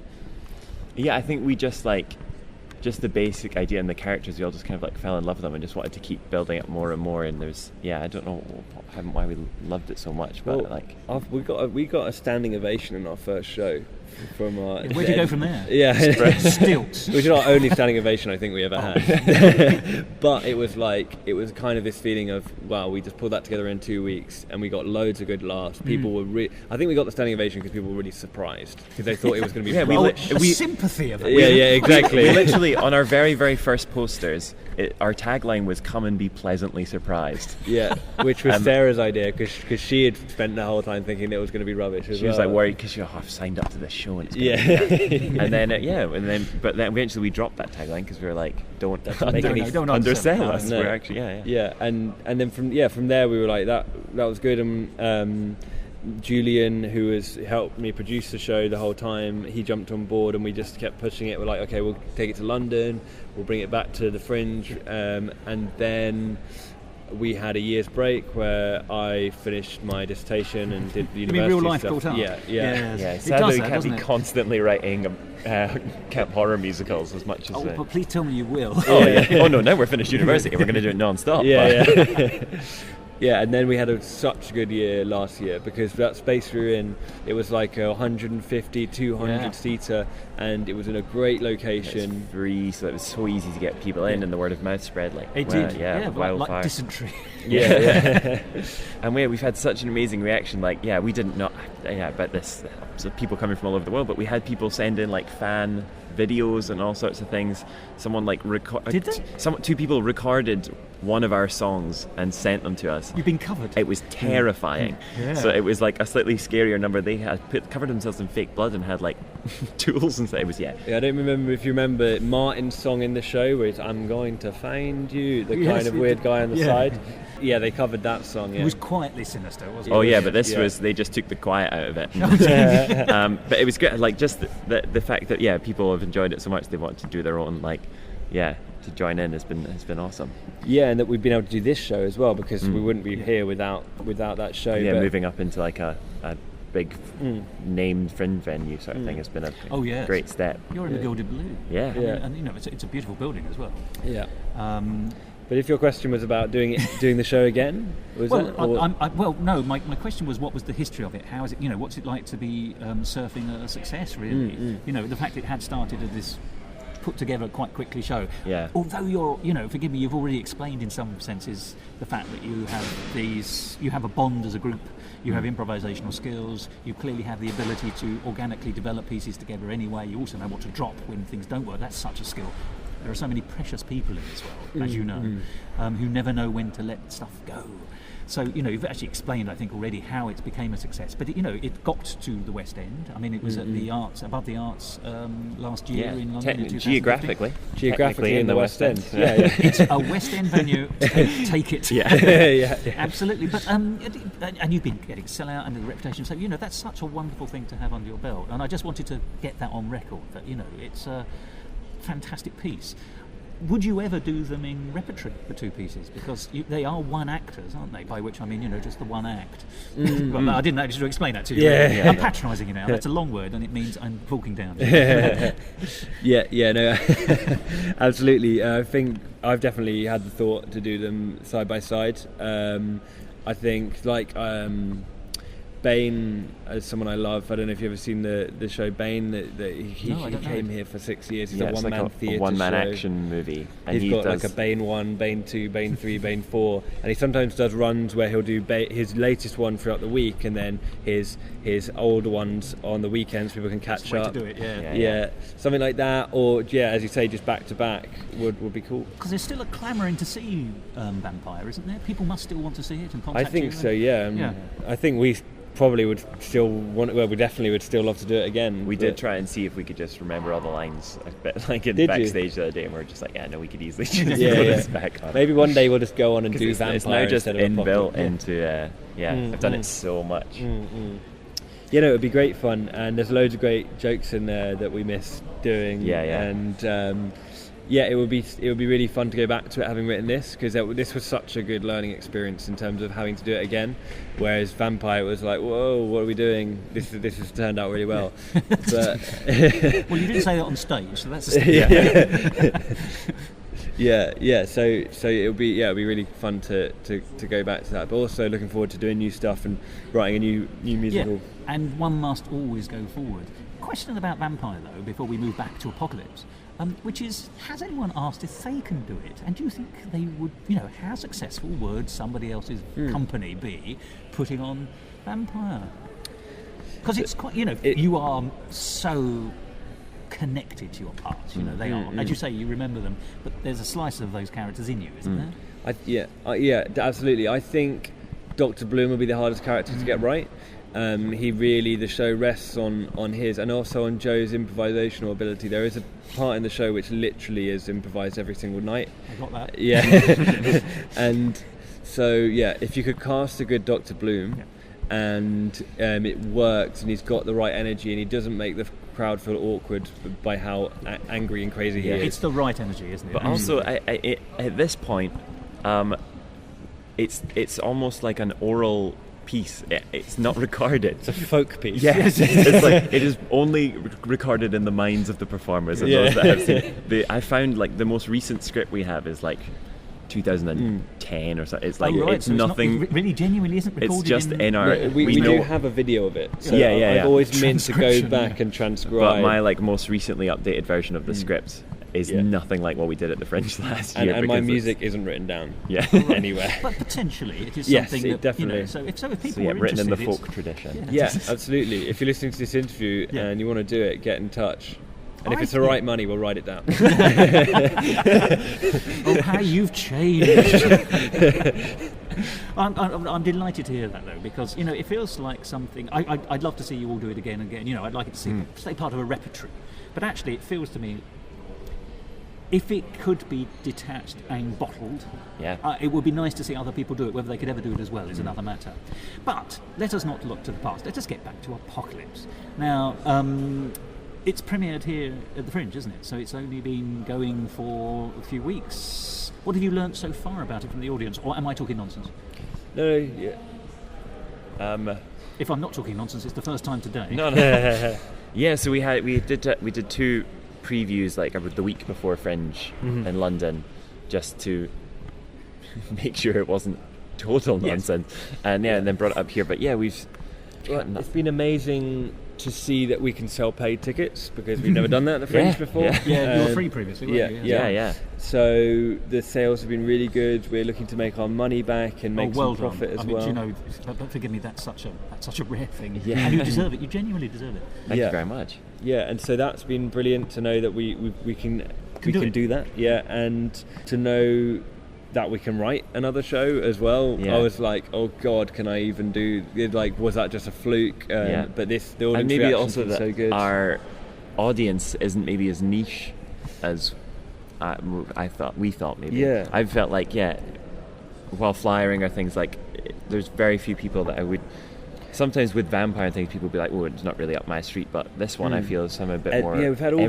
Yeah, I think we just the basic idea and the characters, we all just kind of like fell in love with them and just wanted to keep building up more and more. And there's, I don't know why we loved it so much, but we got a standing ovation in our first show from our. Where'd you go from there? Yeah, Stilts. Which is our only standing ovation I think we ever had. But it was kind of this feeling of, wow, we just pulled that together in 2 weeks, and we got loads of good laughs. People were I think we got the standing ovation because people were really surprised, because they thought it was going to be we sympathy of it. Yeah, exactly. We literally, on our very, very first posters, our tagline was "Come and be pleasantly surprised." Yeah, which was Sarah's idea, because she had spent the whole time thinking it was going to be rubbish. She was like worried because I've signed up to this show and it's and then but then eventually we dropped that tagline because we were like, don't undersell us. No. We're actually and then from there we were like, that was good. And Julian, who has helped me produce the show the whole time, he jumped on board, and we just kept pushing it. We're like, okay, we'll take it to London, we'll bring it back to the Fringe, and then we had a year's break where I finished my dissertation and did the university you mean real life stuff. Built up? Yeah. It Sadly, we does can't be it? constantly writing camp horror musicals as much as. Oh, but please tell me you will. Oh no! Now we're finished university. We're going to do it non-stop. Yeah, and then we had such a good year last year, because that space we were in, it was like a 150, 200 seater, and it was in a great location. It was free, so it was so easy to get people in, and the word of mouth spread like it did. wildfire. Like dysentery. And we've had such an amazing reaction. Like, we didn't know about this. So people coming from all over the world, but we had people send in like fan videos and all sorts of things. Someone like Did they? Two people recorded one of our songs and sent them to us. You've been covered. It was terrifying. So it was like a slightly scarier number. They had covered themselves in fake blood and had like tools and stuff. It was I don't remember if you remember Martin's song in the show where it's "I'm going to find you," the kind of weird guy on the side. Yeah, they covered that song. It was quietly sinister, wasn't it? Oh yeah, but this was, they just took the quiet out of it. But it was good, like just the fact that people have enjoyed it so much they want to do their own like to join in has been awesome. Yeah, and that we've been able to do this show as well, because we wouldn't be here without that show. Yeah, moving up into like a big named fringe venue sort of thing has been a great step. You're in the Gilded Balloon. Yeah. And you know, it's a beautiful building as well. Yeah. But if your question was about doing the show again, no. My question was, what was the history of it? How is it? You know, what's it like to be surfing a success? Really, you know, the fact it had started as this put together quite quickly show. Yeah. Although forgive me, you've already explained in some senses the fact that you have a bond as a group. You have improvisational skills. You clearly have the ability to organically develop pieces together anyway. You also know what to drop when things don't work. That's such a skill. There are so many precious people in this world, as you know, who never know when to let stuff go. So, you know, you've actually explained, I think, already how it became a success. But, you know, it got to the West End. I mean, it was at the Arts, above the Arts last year in London in 2015. Geographically in the West End. Yeah. It's a West End venue. Take it. Yeah. Absolutely. But and you've been getting Sellout under the reputation. So, you know, that's such a wonderful thing to have under your belt. And I just wanted to get that on record, that, you know, it's a fantastic piece. Would you ever do them in repertory, the two pieces? Because they are one actors, aren't they? By which I mean, you know, just the one act. But I didn't actually explain that to you. I'm patronising you now. That's a long word, and it means I'm talking down. No, absolutely. I think I've definitely had the thought to do them side by side. I think, like, Bane, as someone I love, I don't know if you've ever seen the show Bane. He came here for 6 years. He's a one-man theatre show. One-man action movie. And he's got like a Bane 1, Bane 2, Bane 3, Bane 4, and he sometimes does runs where he'll do his latest one throughout the week, and then his older ones on the weekends. People can catch up. To do it, yeah, something like that, or as you say, just back to back would be cool. Because there's still a clamouring to see Vampire, isn't there? People must still want to see it and contact you. I think so. Yeah. I think we probably would still want. Well, we definitely would still love to do it again. We did try and see if we could just remember all the lines a bit, like in backstage the other day, and we were just like, we could easily just put this back on. Maybe one day we'll just go on and do Vampire. It's now just inbuilt into. I've done it so much. You know, it would be great fun, and there's loads of great jokes in there that we miss doing. And it would be really fun to go back to it, having written this, because this was such a good learning experience in terms of having to do it again. Whereas Vampire was like, whoa, what are we doing? This has turned out really well. But well, you didn't say that on stage, so that's a So it'll be really fun to go back to that. But also looking forward to doing new stuff and writing a new musical. Yeah. And one must always go forward. Question about Vampire though, before we move back to Apocalypse. Which is, has anyone asked if they can do it? And do you think they would, how successful would somebody else's company be putting on Vampire? Because it's quite, you are so connected to your parts, they are. As you say, you remember them, but there's a slice of those characters in you, isn't there? Absolutely. I think Dr. Bloom will be the hardest character to get right. The show rests on his and also on Joe's improvisational ability. There is a part in the show which literally is improvised every single night. I got that. Yeah. And so, if you could cast a good Dr. Bloom and it works and he's got the right energy and he doesn't make the crowd feel awkward by how angry and crazy he is. It's the right energy, isn't it? But also, at this point, it's almost like an oral piece. It's not recorded. It's a folk piece. Yes, it's like it is only recorded in the minds of the performers and those that have seen. I found like the most recent script we have is like 2010 or something. It's like it's so nothing. It really genuinely isn't recorded. It's just in our. We do have a video of it. So I've always meant to go back and transcribe. But my most recently updated version of the script is nothing like what we did at the Fringe last year. And my music isn't written down anywhere. But potentially it is something that definitely. So if people are written interested, in the folk tradition. Yeah, absolutely. If you're listening to this interview and you want to do it, get in touch. And if it's the right money, we'll write it down. Oh, how you've changed. I'm delighted to hear that, though, because, it feels like something... I'd love to see you all do it again and again. I'd like it to stay part of a repertory. But actually, it feels to me, if it could be detached and bottled, it would be nice to see other people do it. Whether they could ever do it as well is another matter. But let us not look to the past. Let us get back to Apocalypse. Now... It's premiered here at the Fringe, isn't it? So it's only been going for a few weeks. What have you learnt so far about it from the audience? Or am I talking nonsense? No, yeah. If I'm not talking nonsense, it's the first time today. No. Yeah, so we did 2 previews like the week before Fringe in London, just to make sure it wasn't total nonsense. And then brought it up here. But yeah, it's been amazing to see that we can sell paid tickets, because we've never done that at the Fringe before. Yeah, you were free previously, weren't you? Yeah. So the sales have been really good. We're looking to make our money back and make some profit as well. You know, but forgive me, that's such a rare thing. Yeah. And you deserve it. You genuinely deserve it. Thank you very much. Yeah, and so that's been brilliant to know that we can do that. Yeah, and to know that we can write another show as well. Yeah. I was like, oh God, can I even do? Like, was that just a fluke? But the audience and maybe reaction's also been that so good. our audience isn't maybe as niche as we thought maybe. Yeah. I felt like while flyering or things like, there's very few people that I would. Sometimes with vampire and things, people would be like, "Oh, it's not really up my street." But this one, I feel, is a bit more. Yeah, we've had all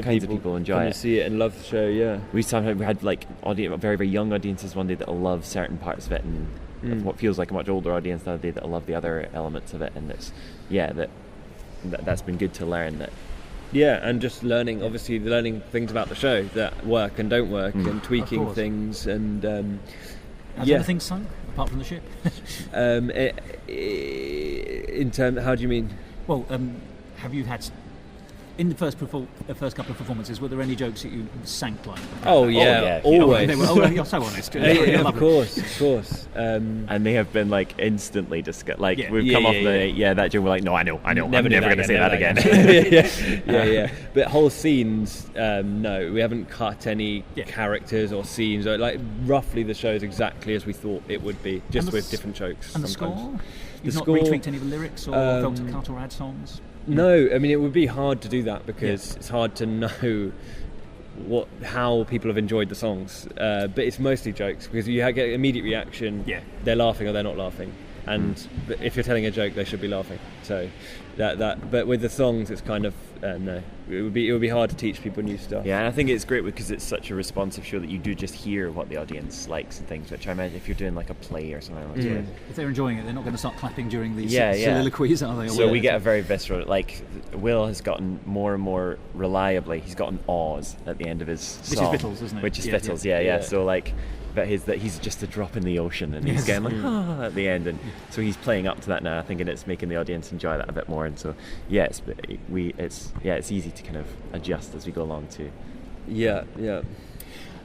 kinds of people enjoy come it. To see it and love the show. Yeah, we had like very, very young audiences one day that'll love certain parts of it, and what feels like a much older audience the other day that'll love the other elements of it. And it's that's been good to learn that. Yeah, and just learning things about the show that work and don't work, and tweaking things and. Has anything sunk apart from the ship? In terms, how do you mean? Well, have you had in the first couple of performances? Were there any jokes that you sank like? Oh yeah, always. You're so honest. Of course. And they have been like instantly discussed. Like we've come off that joke. We're like, no, I know. I'm never going to say that again. Yeah. But whole scenes, no, we haven't cut any characters or scenes. Like roughly, the show is exactly as we thought it would be, just with different jokes. And sometimes. the score? You've not retweaked any of the lyrics or felt to cut or add songs? No, I mean it would be hard to do that because it's hard to know how people have enjoyed the songs. But it's mostly jokes because you get immediate reaction. Yeah. They're laughing or they're not laughing, and if you're telling a joke, they should be laughing. So that. But with the songs, it's kind of no. It would be hard to teach people new stuff. Yeah, and I think it's great because it's such a responsive show that you do just hear what the audience likes and things. Which I imagine if you're doing like a play or something like that. If they're enjoying it, they're not going to start clapping during these soliloquies, are they? So we get a very visceral. Like Will has gotten more and more reliably. He's gotten awes at the end of his song, which is Vittles, isn't it? Which is Vittles, yeah. So like. That he's just a drop in the ocean, and he's getting like at the end, and so he's playing up to that now. I think, and it's making the audience enjoy that a bit more. And so it's easy to kind of adjust as we go along too. Yeah.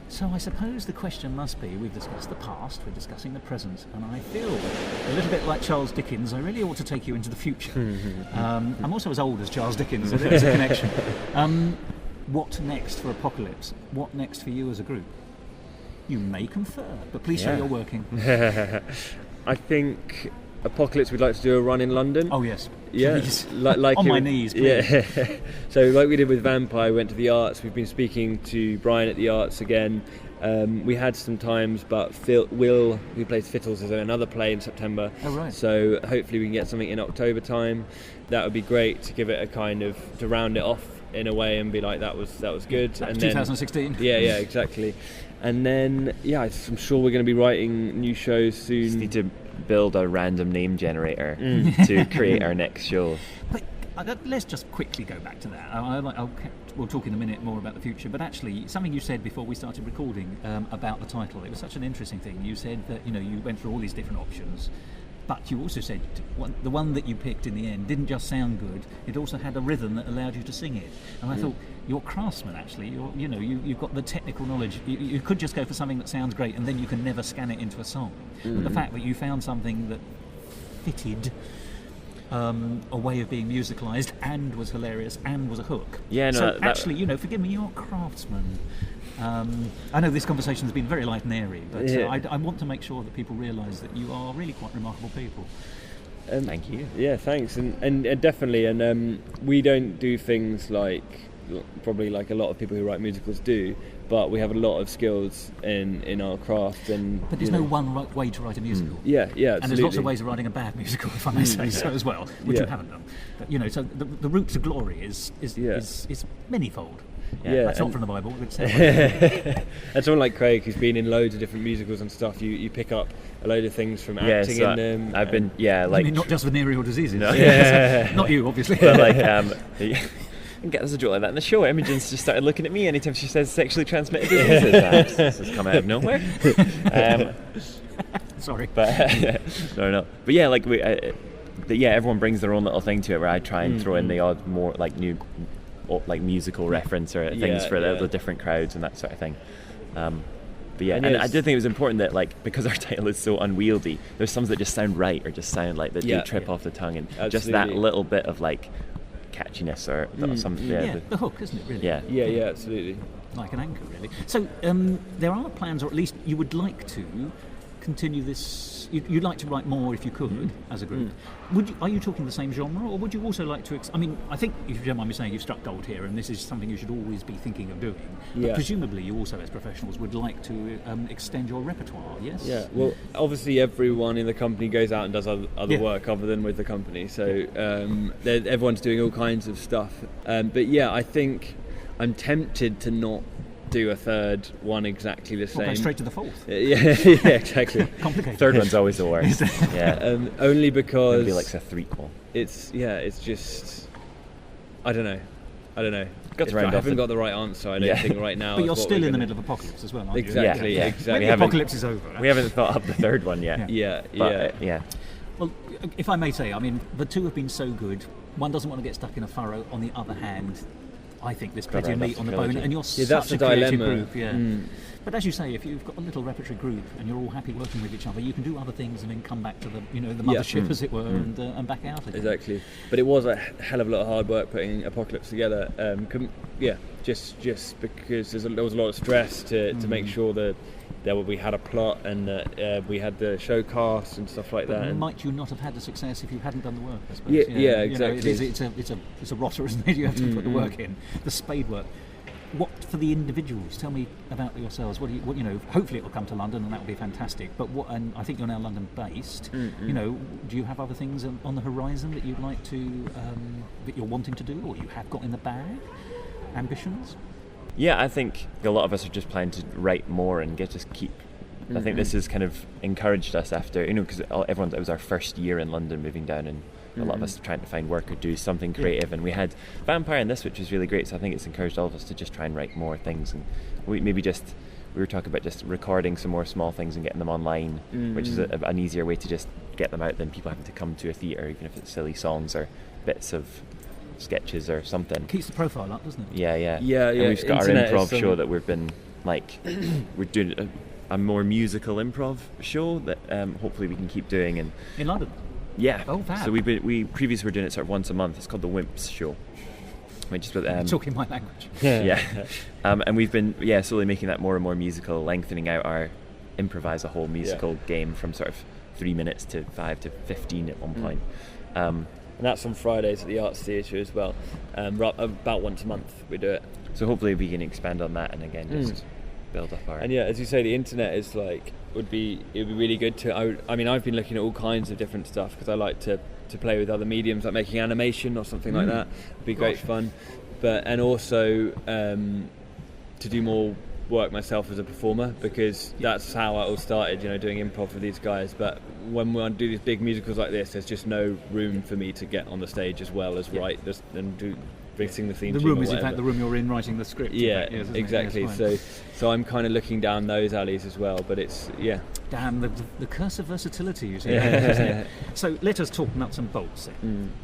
So I suppose the question must be: we've discussed the past, we're discussing the present, and I feel a little bit like Charles Dickens. I really ought to take you into the future. I'm also as old as Charles Dickens, so there's a connection. What next for Apocalypse? What next for you as a group? You may confer, but please say you're working. I think Apocalypse, we'd like to do a run in London. Oh yes, please. Like on my knees, please. Yeah. So like we did with Vampire, we went to the Arts. We've been speaking to Brian at the Arts again. We had some times, but Will, who plays Fittles, is in another play in September. Oh right. So hopefully we can get something in October time. That would be great to give it a kind of to round it off in a way and be like that was good. And 2016. Yeah, exactly. And then, I'm sure we're going to be writing new shows soon. Just need to build a random name generator to create our next show. But let's just quickly go back to that. We'll talk in a minute more about the future, but actually, something you said before we started recording about the title, it was such an interesting thing. You said that you went through all these different options, but you also said the one that you picked in the end didn't just sound good, it also had a rhythm that allowed you to sing it. And I thought, you're a craftsman actually, you've got the technical knowledge. You could just go for something that sounds great and then you can never scan it into a song. But the fact that you found something that fitted a way of being musicalised and was hilarious and was a hook. Actually, forgive me, you're a craftsman. I know this conversation has been very light and airy, but I want to make sure that people realise that you are really quite remarkable people. Thank you. Yeah, thanks, and definitely, and we don't do things like probably like a lot of people who write musicals do, but we have a lot of skills in our craft. But there's no one right way to write a musical. Yeah, absolutely. And there's lots of ways of writing a bad musical, if I may say so, as well, which you haven't done. But, so the route to glory is manyfold. Yeah, that's not from the Bible. And someone like Craig, who's been in loads of different musicals and stuff, you pick up a load of things from acting in them. I've been, I mean, not just venereal diseases. No. Not you, obviously. But like, there's a joke like that in the show. Imogen's just started looking at me anytime she says sexually transmitted diseases. This has come out of nowhere. Sorry. But no. But yeah, like everyone brings their own little thing to it. Where I try and throw in the odd more like new, like musical reference or things for the different crowds and that sort of thing. But and I did think it was important that, like, because our title is so unwieldy, there's some that just sound right or just sound like that do trip off the tongue, and just that little bit of like catchiness or something. The hook, isn't it? Really. Yeah, absolutely. Like an anchor, really. So there are plans, or at least you would like to continue this. You'd like to write more if you could, as a group. Are you talking the same genre, or would you also like to? I mean, I think, if you don't mind me saying, you've struck gold here, and this is something you should always be thinking of doing. But presumably, you also, as professionals, would like to extend your repertoire. Yes. Yeah. Well, obviously, everyone in the company goes out and does other work other than with the company. So everyone's doing all kinds of stuff. But yeah, I think I'm tempted to not do a third one exactly the same. Go straight to the fourth. Yeah, exactly. Complicated. Third one's always the worst. Only because it'd be like a threequel. It's just I don't know. Got to round I haven't got the right answer, I don't think, right now. But you're still in the middle of Apocalypse as well, aren't you? Exactly. When the Apocalypse is over. We haven't thought up the third one yet. Yeah. Well, if I may say, I mean, the two have been so good. One doesn't want to get stuck in a furrow. On the other hand, I think there's plenty of meat on the bone, and you're such a creative group. But as you say, if you've got a little repertory group and you're all happy working with each other, you can do other things and then come back to the mothership, as it were, and back out again. Exactly. But it was a hell of a lot of hard work putting Apocalypse together. Just because there was a lot of stress to make sure that we had a plot and that we had the show cast and stuff like that. And might you not have had the success if you hadn't done the work? I suppose. Exactly. It's a rotter, isn't it? You have to put the work in, the spade work. What for the individuals? Tell me about yourselves. What hopefully it will come to London, and that will be fantastic. But and I think you're now London-based. Do you have other things on the horizon that you'd like to, that you're wanting to do, or you have got in the bag? Ambitions? Yeah, I think a lot of us are just planning to write more and just keep. I think this has kind of encouraged us after, because it was our first year in London moving down, and a lot of us trying to find work or do something creative, and we had Vampire in this, which was really great. So I think it's encouraged all of us to just try and write more things, and we were talking about just recording some more small things and getting them online, which is an easier way to just get them out than people having to come to a theatre, even if it's silly songs or bits of sketches or something. Keeps the profile up, doesn't it? Yeah. And we've got our improv show that we've been we're doing a more musical improv show that hopefully we can keep doing in London. Yeah. Oh, fab. So we previously were doing it sort of once a month. It's called the Wimps Show. Talking my language. And we've been slowly making that more and more musical, lengthening out our improvise a whole musical game from sort of 3 minutes to 5 to 15 at one point. And that's on Fridays at the Arts Theatre as well. About once a month we do it. So hopefully we can expand on that and again just build up our. And as you say, the internet is it would be really good to. I mean, I've been looking at all kinds of different stuff because I like to play with other mediums, like making animation or something like that. It'd be great fun. And also to do more work myself as a performer, because that's how it all started, doing improv with these guys. But when we do these big musicals like this, there's just no room for me to get on the stage as well as write and sing the theme. The room is in fact the room you're in writing the script. Exactly. So I'm kind of looking down those alleys as well. But it's Damn the curse of versatility, you see. Isn't it? So let us talk nuts and bolts.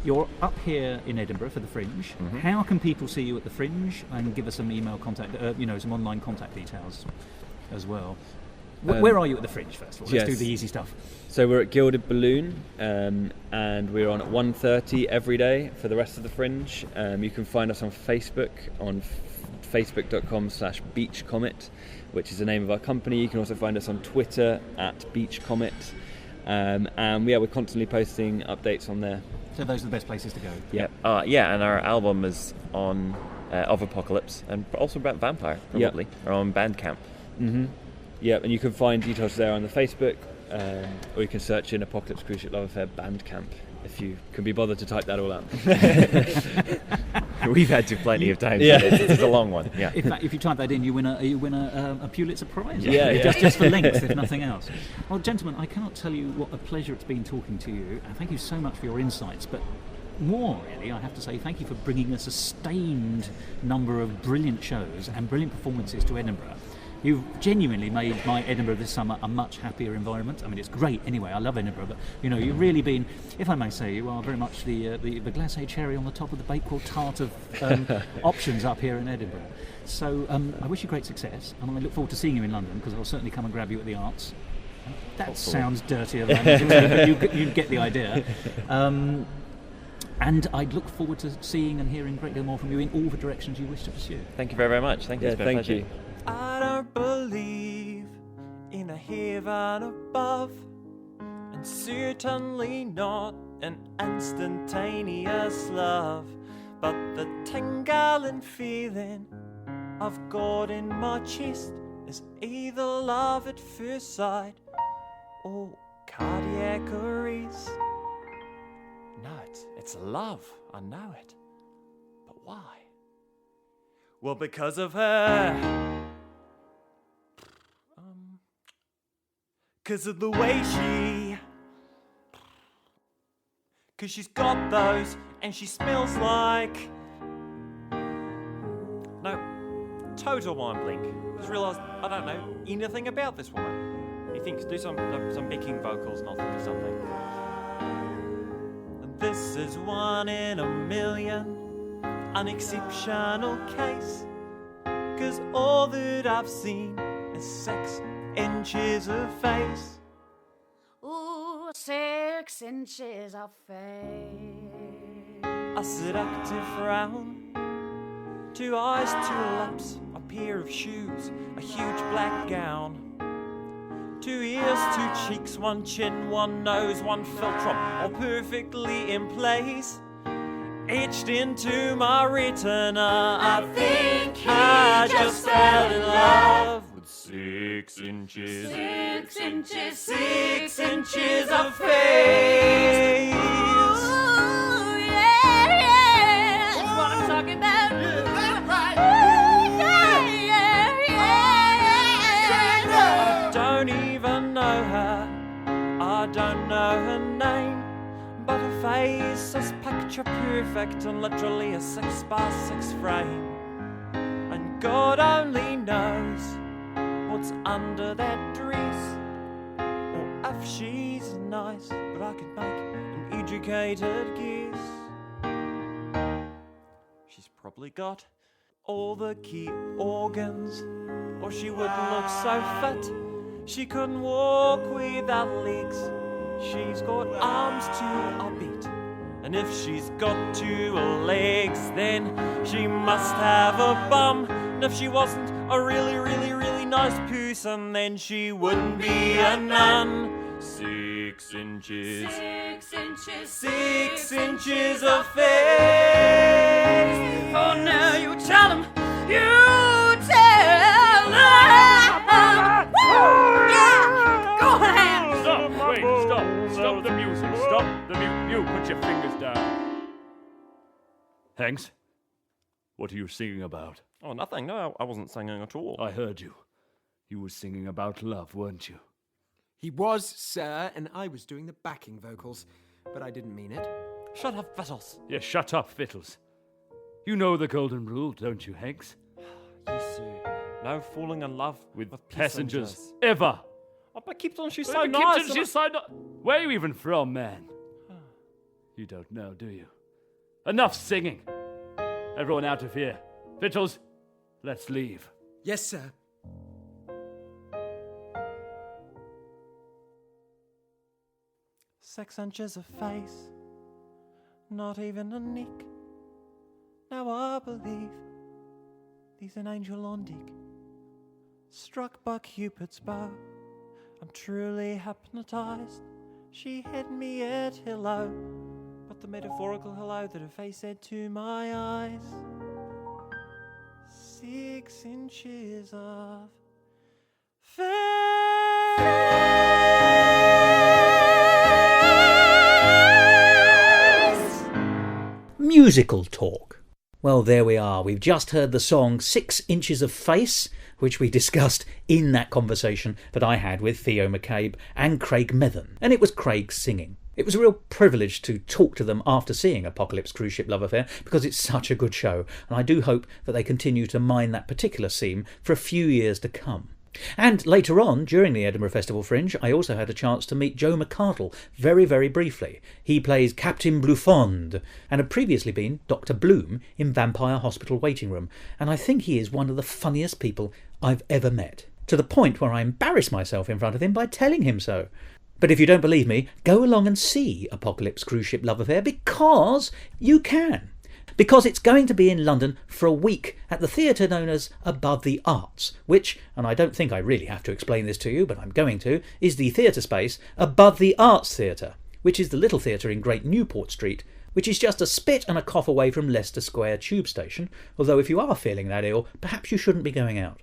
You're up here in Edinburgh for the Fringe. How can people see you at the Fringe? And give us some email contact, some online contact details as well. Where are you at the Fringe, first of all? Let's do the easy stuff. So we're at Gilded Balloon, and we're on at 1:30 every day for the rest of the Fringe. You can find us on Facebook on facebook.com/beachcomet, which is the name of our company. You can also find us on Twitter @beachcomet, and we're constantly posting updates on there. So those are the best places to go. And our album is on of Apocalypse, and also about Vampire, probably, or on Bandcamp. Mm-hmm. Yeah, and you can find details there on the Facebook, or you can search in Apocalypse Cruise Ship Love Affair Bandcamp, if you can be bothered to type that all out. We've had to plenty of times. Yeah. It's a long one. Yeah. In fact, if you type that in, you win a Pulitzer Prize. Yeah. Just for length, if nothing else. Well, gentlemen, I cannot tell you what a pleasure it's been talking to you. Thank you so much for your insights. But more, really, I have to say thank you for bringing a sustained number of brilliant shows and brilliant performances to Edinburgh. You've genuinely made my Edinburgh this summer a much happier environment. I mean, it's great anyway. I love Edinburgh, but you've really been, if I may say, you are very much the glacé cherry on the top of the Bakewell tart of options up here in Edinburgh. So I wish you great success, and I look forward to seeing you in London, because I'll certainly come and grab you at the Arts. That sounds dirtier than but you get the idea. And I'd look forward to seeing and hearing a great deal more from you in all the directions you wish to pursue. Thank you very, very much. Thank you. It's been a pleasure. You. I don't believe in a heaven above, and certainly not an instantaneous love, but the tingling feeling of God in my chest is either love at first sight or cardiac arrest. No, it's love. I know it. But why? Well, because of her. 'Cause of the way Cause she's got those, and she smells like... No, total mind blink. Just realised I don't know anything about this woman. He thinks, do some backing vocals and I'll think of something. And this is one in a million, an exceptional case. 'Cause all that I've seen is 6 inches of face. Ooh, 6 inches of face. A seductive frown, 2 eyes, 2 lips, a pair of shoes, a huge black gown. 2 ears, 2 cheeks, 1 chin, 1 nose, 1 philtrum, all perfectly in place. Etched into my retina, I think I just fell in love. 6 inches, 6 inches, 6 inches of face. Ooh, yeah. That's what I'm talking about. Right. Ooh, yeah. I don't even know her, I don't know her name, but her face is picture perfect and literally a 6x6 frame. And God only knows what's under that dress, or if she's nice, but I could make an educated guess. She's probably got all the key organs, or she wouldn't look so fit. She couldn't walk without legs. She's got arms too, I bet. And if she's got 2 legs, then she must have a bum. And if she wasn't a really, really, really nice person, then she wouldn't be a nun. 6 inches, 6 inches, 6 inches of face. Oh, now you tell him, you tell him. Yeah, go ahead. Stop, wait, stop the music, stop the music. You, put your fingers down. Hanks, what are you singing about? Oh, nothing. No, I wasn't singing at all. I heard you. You were singing about love, weren't you? He was, sir, and I was doing the backing vocals, but I didn't mean it. Shut up, Vittles. Yeah, shut up, Vittles. You know the golden rule, don't you, Hanks? Yes, sir. No falling in love with passengers. Ever. Oh, but Kipton, she's so Well, nice. Kipton, she's so nice. Where are you even from, man? You don't know, do you? Enough singing. Everyone out of here. Vittles, let's leave. Yes, sir. Six inches of face, not even a neck. Now I believe there's an angel on deck, struck by Cupid's bow. I'm truly hypnotized. She hit me at hello, but the metaphorical hello that her face said to my eyes. 6 inches of Musical talk. Well, there we are. We've just heard the song 6 Inches of Face, which we discussed in that conversation that I had with Theo McCabe and Craig Methan. And it was Craig singing. It was a real privilege to talk to them after seeing Apocalypse Cruise Ship Love Affair because it's such a good show, and I do hope that they continue to mine that particular theme for a few years to come. And later on, during the Edinburgh Festival Fringe, I also had a chance to meet Joe McArdle very, very briefly. He plays Captain Blufond and had previously been Dr. Bloom in Vampire Hospital Waiting Room, and I think he is one of the funniest people I've ever met, to the point where I embarrassed myself in front of him by telling him so. But if you don't believe me, go along and see Apocalypse Cruise Ship Love Affair, because you can. Because it's going to be in London for a week at the theatre known as Above the Arts, which, and I don't think I really have to explain this to you, but I'm going to, is the theatre space above the Arts Theatre, which is the little theatre in Great Newport Street, which is just a spit and a cough away from Leicester Square tube station, although if you are feeling that ill, perhaps you shouldn't be going out.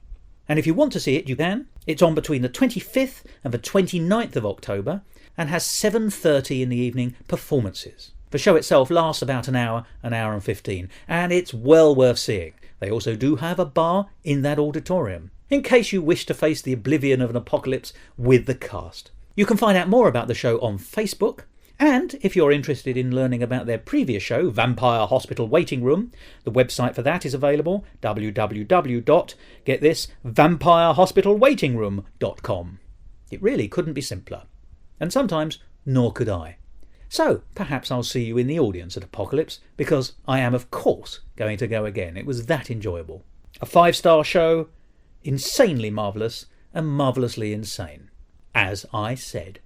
And if you want to see it, you can. It's on between the 25th and the 29th of October, and has 7:30 in the evening performances. The show itself lasts about an hour and 15, and it's well worth seeing. They also do have a bar in that auditorium, in case you wish to face the oblivion of an apocalypse with the cast. You can find out more about the show on Facebook, and if you're interested in learning about their previous show, Vampire Hospital Waiting Room, the website for that is available, www.vampirehospitalwaitingroom.com. It really couldn't be simpler. And sometimes, nor could I. So, perhaps I'll see you in the audience at Apocalypse, because I am, of course, going to go again. It was that enjoyable. A 5-star show, insanely marvellous, and marvellously insane. As I said.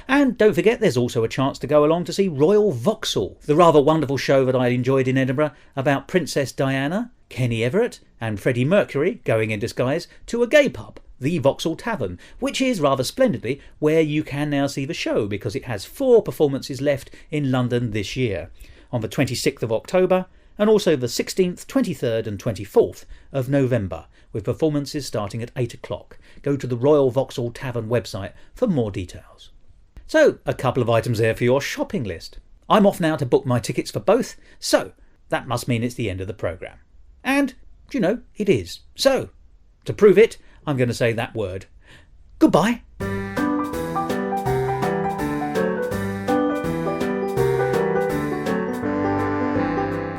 And don't forget, there's also a chance to go along to see Royal Vauxhall, the rather wonderful show that I enjoyed in Edinburgh about Princess Diana, Kenny Everett, and Freddie Mercury going in disguise to a gay pub, the Vauxhall Tavern, which is rather splendidly where you can now see the show because it has 4 performances left in London this year, on the 26th of October and also the 16th, 23rd and 24th of November, with performances starting at 8 o'clock. Go to the Royal Vauxhall Tavern website for more details. So, a couple of items there for your shopping list. I'm off now to book my tickets for both, so that must mean it's the end of the programme. And, it is. So, to prove it, I'm going to say that word. Goodbye.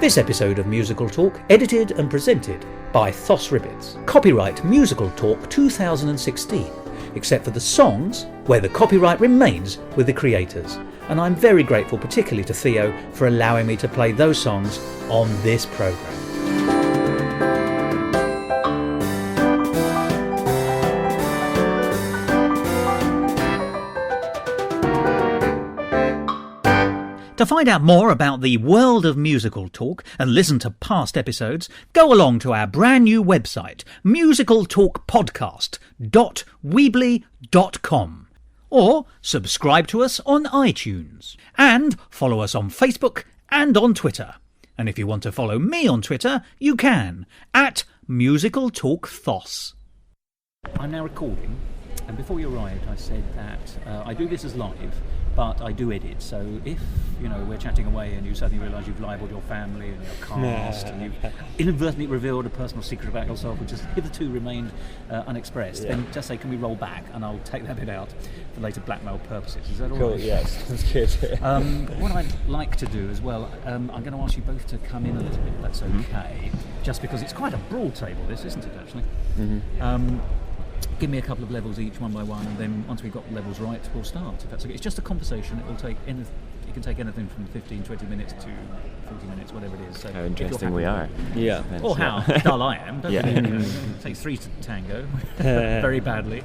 This episode of Musical Talk, edited and presented by Thos Ribbits. Copyright Musical Talk 2016, except for the songs where the copyright remains with the creators. And I'm very grateful particularly to Theo for allowing me to play those songs on this programme. To find out more about the world of Musical Talk and listen to past episodes, go along to our brand new website, musicaltalkpodcast.weebly.com, or subscribe to us on iTunes, and follow us on Facebook and on Twitter. And if you want to follow me on Twitter, you can, at musicaltalkthos. I'm now recording, and before you arrived I said that I do this as live, but I do edit, so if, we're chatting away and you suddenly realise you've libelled your family and your cast and you've inadvertently revealed a personal secret about yourself which has hitherto remained unexpressed, then just say, can we roll back, and I'll take that bit out for later blackmail purposes. Is that all right? Cool, yes, that's good. What I'd like to do as well, I'm going to ask you both to come in a little bit, if that's okay, just because it's quite a broad table, this, isn't it, actually? Mm-hmm. Give me a couple of levels each, one by one, and then once we've got the levels right, we'll start, if that's okay. It's just a conversation. It will take it can take anything from 15, 20 minutes to 40 minutes, whatever it is. So how interesting we are. Yeah. Or how dull I am. Don't it takes 3 to tango, very badly.